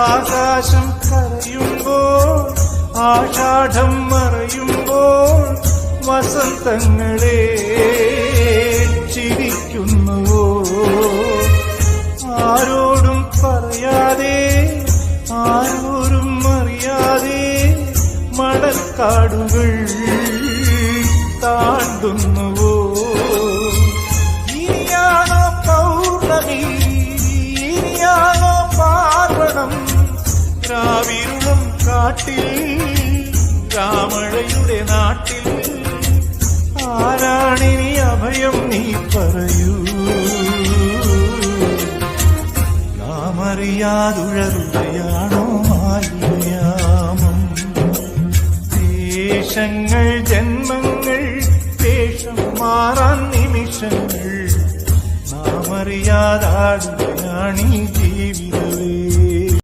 ആകാശം കരയുമ്പോൾ ആഷാഢം മറയുമ്പോൾ വസന്തങ്ങളെ ചിരിക്കുന്നുവോ ആരോടും പറയാതെ ആരോരും അറിയാതെ മണൽക്കാടുകൾ താണ്ടുന്നുവോ ഇനിയാണോ പൗർണമി ഇനിയാണോ പാർവണം രാവിരുളം കാട്ടിൽ രാമഴയുടെ നാട്ടിൽ ആരാണിനി അഭയം നീ പറയൂ നാമറിയാതുഴറുകയാണോ മാലിന്യാമം ദേശങ്ങൾ ജന്മങ്ങൾ ദേശം മാറാൻ നിമിഷങ്ങൾ നാമറിയാതാടുകയാണീ ജീവിതവേ